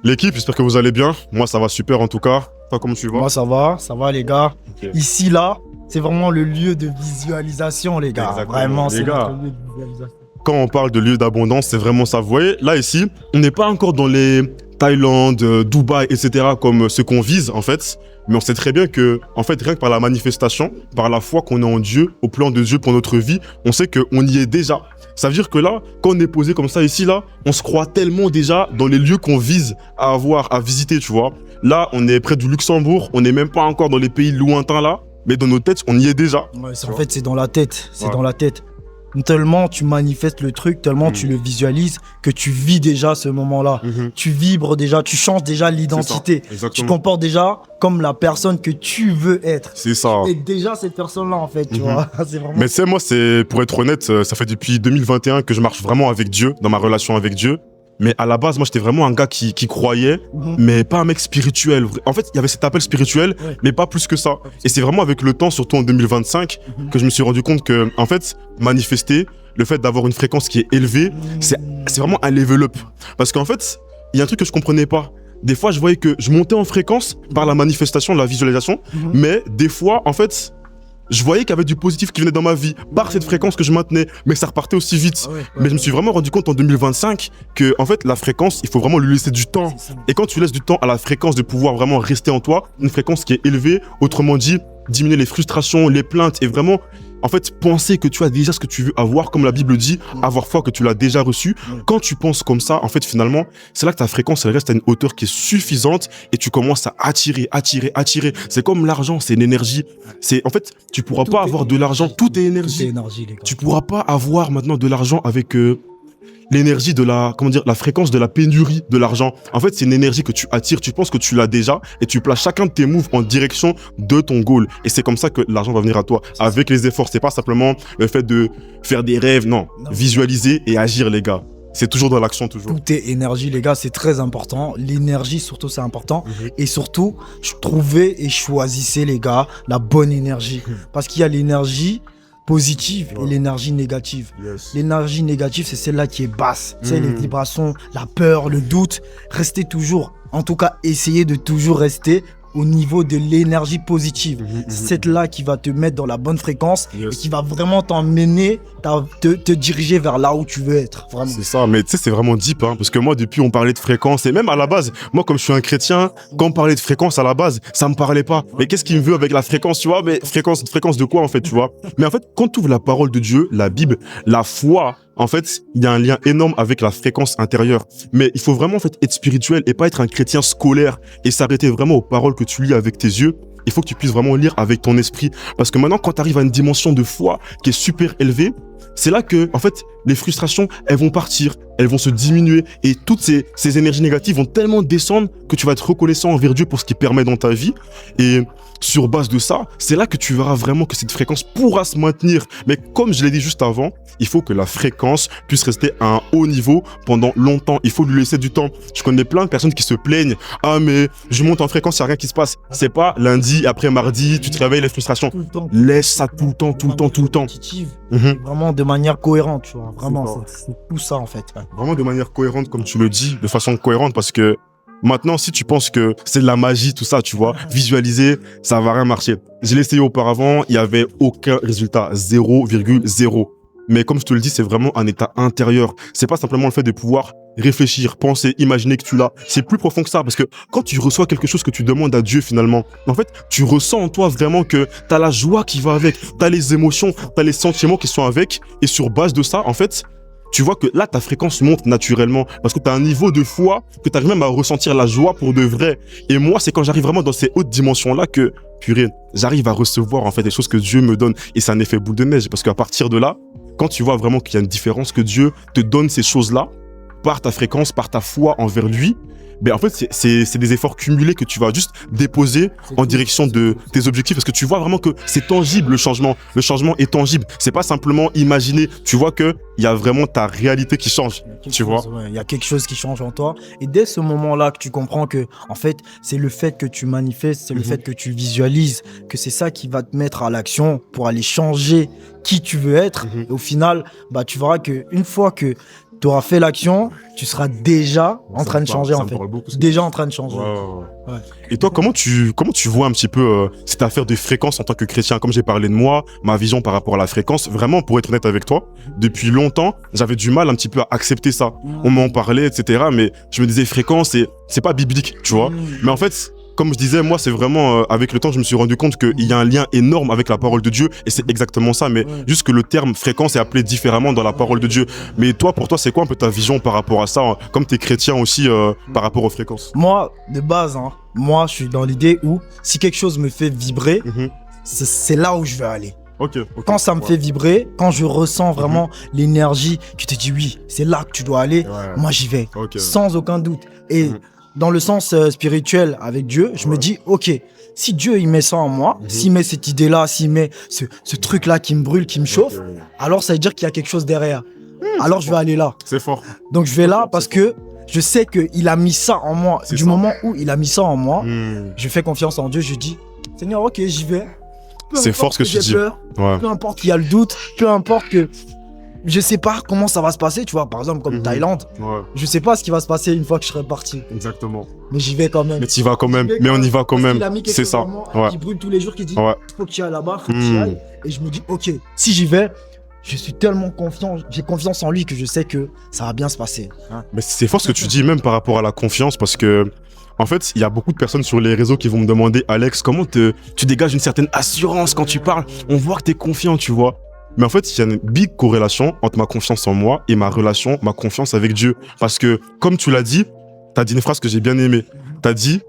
L'équipe, j'espère que vous allez bien. Moi, ça va super en tout cas. Toi, comment tu vas? Moi, ça va les gars. Ok. Ici, là, c'est vraiment le lieu de visualisation, les gars. Exactement. Vraiment, Les c'est gars. notre lieu de visualisation. Quand on parle de lieu d'abondance, c'est vraiment ça. Vous voyez, là, ici, on n'est pas encore dans les Thaïlande, Dubaï, etc. comme ce qu'on vise, en fait. Mais on sait très bien que, en fait, rien que par la manifestation, par la foi qu'on a en Dieu, au plan de Dieu pour notre vie, on sait qu'on y est déjà. Ça veut dire que là, quand on est posé comme ça ici, là, on se croit tellement déjà dans les lieux qu'on vise à avoir, à visiter, tu vois. Là, on est près du Luxembourg, on n'est même pas encore dans les pays lointains là, mais dans nos têtes, on y est déjà. Ouais, en fait, c'est dans la tête. C'est Ouais. dans la tête. Tellement tu manifestes le truc, tellement tu le visualises que tu vis déjà ce moment-là. Tu vibres déjà, tu changes déjà l'identité. Tu Exactement. comportes déjà comme la personne que tu veux être. C'est ça. Et déjà cette personne-là, en fait, tu vois. C'est vraiment... Mais tu sais, moi, c'est, pour être honnête, ça fait depuis 2021 que je marche vraiment avec Dieu, dans ma relation avec Dieu. Mais à la base, moi, j'étais vraiment un gars qui croyait, mais pas un mec spirituel. En fait, il y avait cet appel spirituel, mais pas plus que ça. Et c'est vraiment avec le temps, surtout en 2025, que je me suis rendu compte que, en fait, manifester, le fait d'avoir une fréquence qui est élevée, c'est vraiment un level up. Parce qu'en fait, il y a un truc que je comprenais pas. Des fois, je voyais que je montais en fréquence par la manifestation, la visualisation, mais des fois, en fait, je voyais qu'il y avait du positif qui venait dans ma vie par cette fréquence que je maintenais, mais ça repartait aussi vite. Mais je me suis vraiment rendu compte en 2025 que, en fait, la fréquence, il faut vraiment lui laisser du temps. Et quand tu laisses du temps à la fréquence de pouvoir vraiment rester en toi, une fréquence qui est élevée, autrement dit, diminuer les frustrations, les plaintes et vraiment, en fait, penser que tu as déjà ce que tu veux avoir, comme la Bible dit, avoir foi que tu l'as déjà reçu. Quand tu penses comme ça, en fait, finalement, c'est là que ta fréquence, elle reste à une hauteur qui est suffisante et tu commences à attirer. C'est comme l'argent, c'est une énergie. En fait, tu pourras pas avoir de l'argent, tout est énergie. Tout est énergie, les gars. Tu pourras pas avoir maintenant de l'argent avec l'énergie de la fréquence de la pénurie de l'argent. En fait, c'est une énergie que tu attires, tu penses que tu l'as déjà et tu places chacun de tes moves en direction de ton goal. Et c'est comme ça que l'argent va venir à toi, avec les efforts. C'est pas simplement le fait de faire des rêves, non. Visualiser et agir, les gars. C'est toujours dans l'action, toujours. Tout est énergie, les gars, c'est très important. L'énergie, surtout, c'est important. Et surtout, trouvez et choisissez, les gars, la bonne énergie. Parce qu'il y a l'énergie positive et l'énergie négative. L'énergie négative, c'est celle-là qui est basse. C'est les vibrations, la peur, le doute. Restez toujours, en tout cas, essayez de toujours rester au niveau de l'énergie positive. C'est cette-là qui va te mettre dans la bonne fréquence et qui va vraiment t'emmener, te diriger vers là où tu veux être. Vraiment. C'est ça, mais tu sais, c'est vraiment deep, hein, parce que moi, depuis, on parlait de fréquence, et même à la base, moi, comme je suis un chrétien, quand on parlait de fréquence à la base, ça me parlait pas. Mais qu'est-ce qu'il me veut avec la fréquence, tu vois? Mais fréquence de quoi, en fait, tu vois? Mais en fait, quand tu ouvres la parole de Dieu, la Bible, la foi, en fait, il y a un lien énorme avec la fréquence intérieure. Mais il faut vraiment, en fait, être spirituel et pas être un chrétien scolaire et s'arrêter vraiment aux paroles que tu lis avec tes yeux. Il faut que tu puisses vraiment lire avec ton esprit. Parce que maintenant, quand tu arrives à une dimension de foi qui est super élevée, c'est là que, en fait, les frustrations, elles vont partir, elles vont se diminuer et toutes ces énergies négatives vont tellement descendre que tu vas être reconnaissant envers Dieu pour ce qu'il permet dans ta vie. Et sur base de ça, c'est là que tu verras vraiment que cette fréquence pourra se maintenir. Mais comme je l'ai dit juste avant, il faut que la fréquence puisse rester à un haut niveau pendant longtemps. Il faut lui laisser du temps. Je connais plein de personnes qui se plaignent. Ah, mais je monte en fréquence, il n'y a rien qui se passe. C'est pas lundi, après mardi, tu te réveilles, les frustrations. Tout le temps. Laisse ça tout le temps. Positive, vraiment de manière cohérente, tu vois. Vraiment, c'est tout ça, en fait. Vraiment de manière cohérente, comme tu le dis, de façon cohérente, parce que maintenant, si tu penses que c'est de la magie, tout ça, tu vois, visualiser, ça va rien marcher. Je l'ai essayé auparavant, il y avait aucun résultat, 0,0. Mais comme je te le dis, c'est vraiment un état intérieur. C'est pas simplement le fait de pouvoir réfléchir, penser, imaginer que tu l'as. C'est plus profond que ça, parce que quand tu reçois quelque chose que tu demandes à Dieu finalement, en fait, tu ressens en toi vraiment que t'as la joie qui va avec, t'as les émotions, t'as les sentiments qui sont avec, et sur base de ça, en fait, tu vois que là, ta fréquence monte naturellement parce que tu as un niveau de foi que tu arrives même à ressentir la joie pour de vrai. Et moi, c'est quand j'arrive vraiment dans ces hautes dimensions-là que, purée, j'arrive à recevoir en fait des choses que Dieu me donne. Et c'est un effet boule de neige parce qu'à partir de là, quand tu vois vraiment qu'il y a une différence, que Dieu te donne ces choses-là, par ta fréquence, par ta foi envers lui, ben en fait, c'est des efforts cumulés que tu vas juste déposer en direction de tes objectifs parce que tu vois vraiment que c'est tangible le changement. Le changement est tangible. C'est pas simplement imaginer. Tu vois que il y a vraiment ta réalité qui change. Tu vois. Il y a quelque chose qui change en toi. Et dès ce moment-là que tu comprends que, en fait, c'est le fait que tu manifestes, c'est le fait que tu visualises, que c'est ça qui va te mettre à l'action pour aller changer qui tu veux être. Et au final, bah, tu verras qu'une fois que tu auras fait l'action, tu seras déjà en train de changer en fait. Déjà en train de changer. Ouais. Et toi, comment tu vois un petit peu cette affaire de fréquence en tant que chrétien? Comme j'ai parlé de moi, ma vision par rapport à la fréquence, vraiment, pour être honnête avec toi, depuis longtemps, j'avais du mal un petit peu à accepter ça. On m'en parlait, etc. Mais je me disais, fréquence, c'est pas biblique, tu vois. Mais en fait, comme je disais, moi, c'est vraiment, avec le temps, je me suis rendu compte qu'il y a un lien énorme avec la parole de Dieu, et c'est exactement ça, mais juste que le terme fréquence est appelé différemment dans la parole de Dieu. Mais toi, pour toi, c'est quoi un peu ta vision par rapport à ça, hein, comme tu es chrétien aussi, par rapport aux fréquences? Moi, de base, hein, moi, je suis dans l'idée où si quelque chose me fait vibrer, c'est là où je vais aller. Quand ça me fait vibrer, quand je ressens vraiment l'énergie qui te dit oui, c'est là que tu dois aller, moi j'y vais, sans aucun doute. Et dans le sens spirituel avec Dieu, je me dis, ok, si Dieu il met ça en moi, s'il met cette idée-là, s'il met ce truc-là qui me brûle, qui me chauffe, alors ça veut dire qu'il y a quelque chose derrière. Alors je vais aller là. C'est fort. Donc je vais là parce que je sais qu'il a mis ça en moi. Du moment où il a mis ça en moi, je fais confiance en Dieu, je dis, Seigneur, ok, j'y vais. C'est fort ce que tu dis. Peu importe qu'il y a le doute, peu importe que je sais pas comment ça va se passer, tu vois, par exemple comme Thaïlande, je sais pas ce qui va se passer une fois que je serai parti. Exactement. Mais j'y vais quand même. Mais tu y vas quand même, mais on y va quand même. C'est ça. Qui brûle tous les jours, qui dit faut que tu ailles là-bas, faut que tu ailles. Et je me dis ok, si j'y vais, je suis tellement confiant, j'ai confiance en lui que je sais que ça va bien se passer. Mais c'est fort ce que tu dis même par rapport à la confiance, parce que en fait, il y a beaucoup de personnes sur les réseaux qui vont me demander, Alex, comment tu dégages une certaine assurance quand tu parles? On voit que tu es confiant, tu vois. Mais en fait, il y a une big corrélation entre ma confiance en moi et ma confiance avec Dieu. Parce que, comme tu l'as dit, tu as dit une phrase que j'ai bien aimée. Tu as dit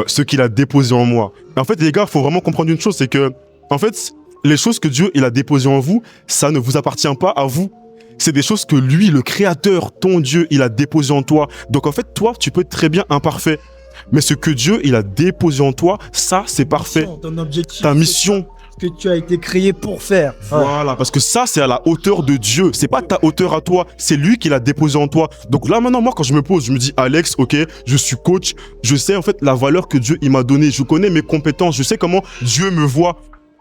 ce qu'il a déposé en moi. Et en fait, les gars, il faut vraiment comprendre une chose, c'est que, en fait, les choses que Dieu il a déposées en vous, ça ne vous appartient pas à vous. C'est des choses que lui, le créateur, ton Dieu, il a déposé en toi. Donc en fait, toi, tu peux être très bien imparfait. Mais ce que Dieu, il a déposé en toi, ça, c'est parfait. Ton objectif, ta mission. Que tu as été créé pour faire. Voilà, parce que ça, c'est à la hauteur de Dieu. C'est pas ta hauteur à toi, c'est lui qui l'a déposé en toi. Donc là, maintenant, moi, quand je me pose, je me dis, Alex, ok, je suis coach, je sais en fait la valeur que Dieu, il m'a donnée. Je connais mes compétences, je sais comment Dieu me voit.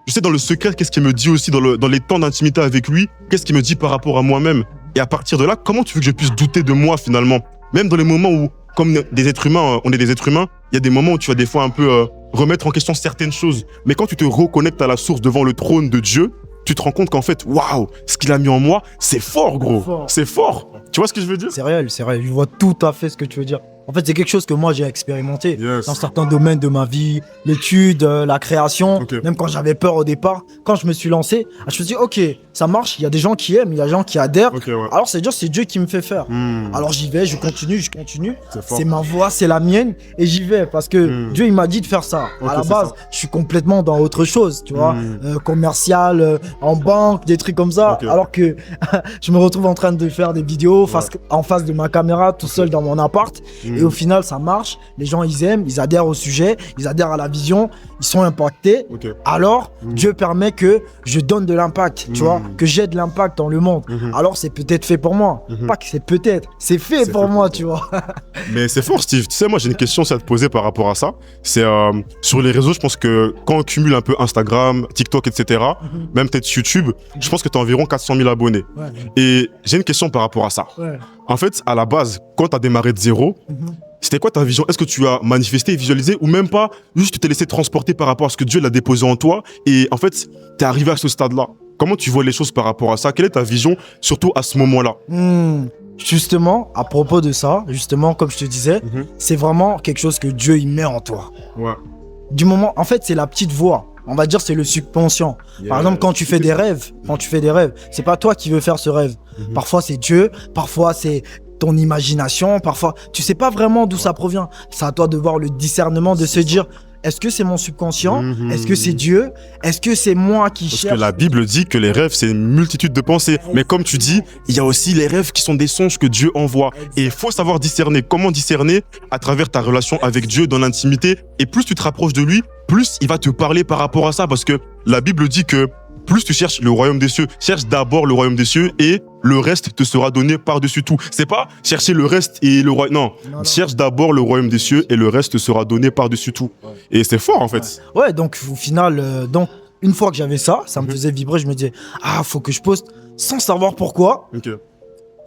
Je sais dans le secret, qu'est-ce qu'il me dit aussi dans les temps d'intimité avec lui, qu'est-ce qu'il me dit par rapport à moi-même. Et à partir de là, comment tu veux que je puisse douter de moi, finalement? Même dans les moments où, comme des êtres humains, on est des êtres humains, il y a des moments où tu vas des fois un peu remettre en question certaines choses. Mais quand tu te reconnectes à la source devant le trône de Dieu, tu te rends compte qu'en fait, waouh, ce qu'il a mis en moi, c'est fort, gros. C'est fort. Tu vois ce que je veux dire? C'est réel, c'est réel. Je vois tout à fait ce que tu veux dire. En fait, c'est quelque chose que moi, j'ai expérimenté dans certains domaines de ma vie, l'étude, la création. Même quand j'avais peur au départ, quand je me suis lancé, je me suis dit, ok, ça marche, il y a des gens qui aiment, il y a des gens qui adhèrent. Alors, c'est Dieu qui me fait faire. Alors, j'y vais, je continue. C'est ma voix, c'est la mienne. Et j'y vais parce que Dieu, il m'a dit de faire ça. À la base, je suis complètement dans autre chose, tu vois, commercial, en banque, des trucs comme ça. Alors que je me retrouve en train de faire des vidéos en face de ma caméra, tout seul dans mon appart. Et au final, ça marche. Les gens, ils aiment, ils adhèrent au sujet, ils adhèrent à la vision, ils sont impactés. Alors, Dieu permet que je donne de l'impact, tu vois, que j'ai de l'impact dans le monde. Alors, c'est peut-être fait pour moi. Pas que c'est peut-être, c'est fait pour moi, tu vois. Mais c'est fort, Steve. Tu sais, moi, j'ai une question à te poser par rapport à ça. C'est sur les réseaux, je pense que quand on cumule un peu Instagram, TikTok, etc., même peut-être YouTube, je pense que tu as environ 400 000 abonnés. Et j'ai une question par rapport à ça. En fait, à la base, quand tu as démarré de zéro, c'était quoi ta vision? Est-ce que tu as manifesté, visualisé ou même pas? Juste tu t'es laissé transporter par rapport à ce que Dieu l'a déposé en toi et en fait, tu es arrivé à ce stade-là. Comment tu vois les choses par rapport à ça? Quelle est ta vision, surtout à ce moment-là? Justement, à propos de ça, justement, comme je te disais, c'est vraiment quelque chose que Dieu il met en toi. Du moment, en fait, c'est la petite voix. On va dire c'est le subconscient. Par exemple, quand tu fais des rêves, c'est pas toi qui veux faire ce rêve. Parfois c'est Dieu, parfois c'est ton imagination, parfois tu sais pas vraiment d'où ça provient. C'est à toi de voir le discernement, de se dire est-ce que c'est mon subconscient? Est-ce que c'est Dieu? Est-ce que c'est moi qui cherche? Parce que la Bible dit que les rêves, c'est une multitude de pensées. Mais comme tu dis, il y a aussi les rêves qui sont des songes que Dieu envoie. Et il faut savoir discerner. Comment discerner? À travers ta relation avec Dieu dans l'intimité. Et plus tu te rapproches de lui, plus il va te parler par rapport à ça. Parce que la Bible dit que plus tu cherches le royaume des cieux, cherche d'abord le royaume des cieux et le reste te sera donné par-dessus tout. C'est pas chercher le reste et le royaume. Non, cherche d'abord le royaume des cieux et le reste te sera donné par-dessus tout. Et c'est fort en fait. Ouais, donc au final, une fois que j'avais ça, ça me faisait vibrer. Je me disais, faut que je poste sans savoir pourquoi.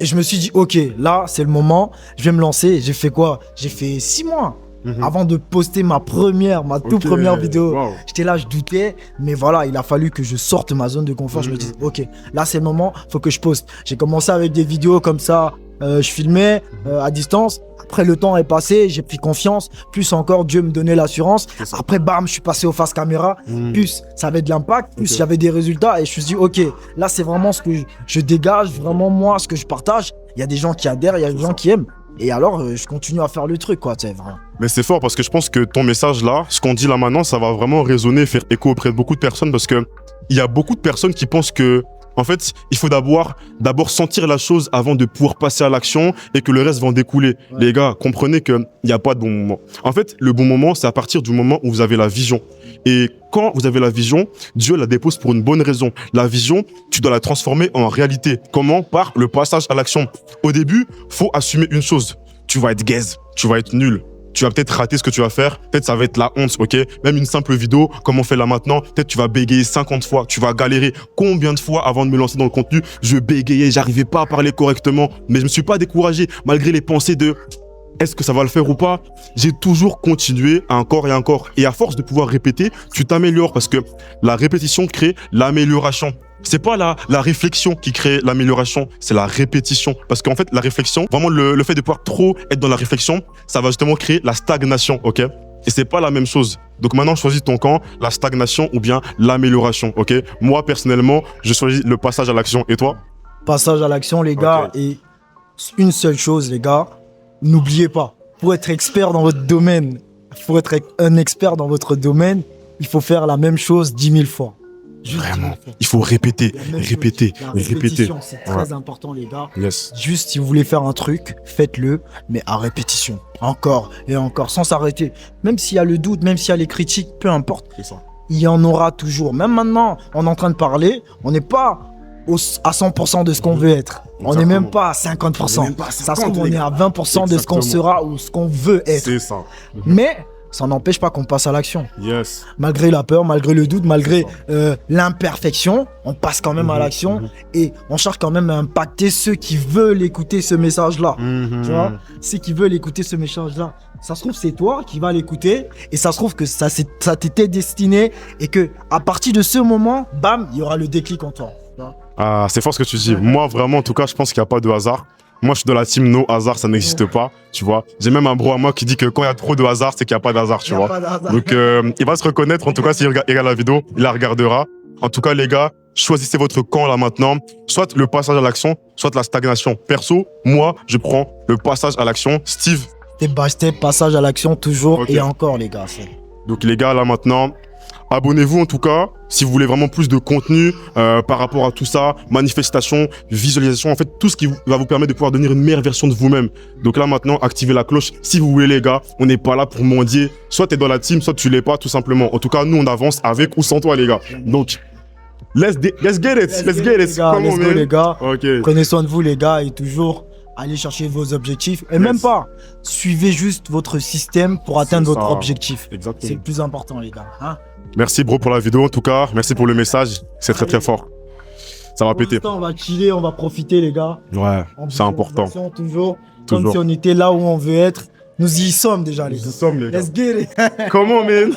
Et je me suis dit, ok, là, c'est le moment, je vais me lancer. J'ai fait quoi? J'ai fait 6 mois avant de poster ma toute première vidéo. Wow. J'étais là, je doutais, mais voilà, il a fallu que je sorte de ma zone de confort. Je me dis, ok, là, c'est le moment, faut que je poste. J'ai commencé avec des vidéos comme ça, je filmais à distance. Après, le temps est passé, j'ai pris confiance. Plus encore, Dieu me donnait l'assurance. Après, bam, je suis passé au face caméra. Plus ça avait de l'impact, plus j'avais des résultats. Et je me suis dit, ok, là, c'est vraiment ce que je dégage, vraiment moi, ce que je partage. Il y a des gens qui adhèrent, il y a des gens qui aiment. Et alors, je continue à faire le truc, quoi, tu sais, vraiment. Mais c'est fort parce que je pense que ton message là, ce qu'on dit là maintenant, ça va vraiment résonner, faire écho auprès de beaucoup de personnes parce que il y a beaucoup de personnes qui pensent que en fait, il faut d'abord sentir la chose avant de pouvoir passer à l'action et que le reste va en découler. Ouais. Les gars, comprenez qu'il n'y a pas de bon moment. En fait, le bon moment, c'est à partir du moment où vous avez la vision. Et quand vous avez la vision, Dieu la dépose pour une bonne raison. La vision, tu dois la transformer en réalité. Comment? Par le passage à l'action. Au début, faut assumer une chose. Tu vas être gaze, tu vas être nul. Tu vas peut-être rater ce que tu vas faire. Peut-être ça va être la honte, ok? Même une simple vidéo, comme on fait là maintenant, peut-être tu vas bégayer 50 fois. Tu vas galérer. Combien de fois avant de me lancer dans le contenu, je bégayais, j'arrivais pas à parler correctement. Mais je me suis pas découragé, malgré les pensées de est-ce que ça va le faire ou pas? J'ai toujours continué encore et encore. Et à force de pouvoir répéter, tu t'améliores parce que la répétition crée l'amélioration. C'est pas la réflexion qui crée l'amélioration, c'est la répétition. Parce qu'en fait, la réflexion, vraiment le fait de pouvoir trop être dans la réflexion, ça va justement créer la stagnation, ok? Et c'est pas la même chose. Donc maintenant, choisis ton camp, la stagnation ou bien l'amélioration, ok? Moi, personnellement, je choisis le passage à l'action. Et toi? Passage à l'action, les gars. Okay. Et une seule chose, les gars, n'oubliez pas, pour être expert dans votre domaine, il faut faire la même chose 10 000 fois. Vraiment, il faut répéter. C'est très important, les gars. Yes. Juste, si vous voulez faire un truc, faites-le, mais à répétition. Encore et encore, sans s'arrêter. Même s'il y a le doute, même s'il y a les critiques, peu importe. C'est ça. Il y en aura toujours. Même maintenant, on est en train de parler, on n'est pas à 100% de ce qu'on veut être. Exactement. On n'est même pas à 50%. Ça se trouve, on est à 20% de ce qu'on sera ou ce qu'on veut être. C'est ça. Mais ça n'empêche pas qu'on passe à l'action. Yes. Malgré la peur, malgré le doute, malgré l'imperfection, on passe quand même à l'action et on cherche quand même à impacter ceux qui veulent écouter ce message-là. Tu vois, ceux qui veulent écouter ce message-là. Ça se trouve, c'est toi qui vas l'écouter et ça se trouve que ça t'était destiné et que à partir de ce moment, bam, il y aura le déclic en toi. Ah, c'est fort ce que tu dis. Moi, vraiment, en tout cas, je pense qu'il n'y a pas de hasard. Moi, je suis de la team no hasard, ça n'existe pas, tu vois. J'ai même un bro à moi qui dit que quand il y a trop de hasard, c'est qu'il n'y a pas d'hasard, tu vois. Donc, il va se reconnaître, en tout cas, s'il regarde la vidéo, il la regardera. En tout cas, les gars, choisissez votre camp là maintenant. Soit le passage à l'action, soit la stagnation. Perso, moi, je prends le passage à l'action. Steve? Step by step, passage à l'action toujours et encore, les gars. Donc, les gars, là maintenant, abonnez-vous en tout cas, si vous voulez vraiment plus de contenu par rapport à tout ça, manifestation, visualisation, en fait, tout ce qui va vous permettre de pouvoir devenir une meilleure version de vous-même. Donc là, maintenant, activez la cloche. Si vous voulez, les gars, on n'est pas là pour mendier. Soit tu es dans la team, soit tu l'es pas, tout simplement. En tout cas, nous, on avance avec ou sans toi, les gars. Donc, let's get it. Let's get it. Let's go, les gars. Okay. Prenez soin de vous, les gars, et toujours allez chercher vos objectifs. Et même pas, suivez juste votre système pour atteindre votre objectif. Exactement. C'est le plus important, les gars. Hein? Merci bro pour la vidéo en tout cas, merci pour le message, c'est très très fort. Ça va péter. On va chiller, on va profiter les gars. Ouais, c'est important. Toujours, comme si on était là où on veut être. Nous y sommes déjà les gars. Nous y sommes les gars. Let's get it. Comment man?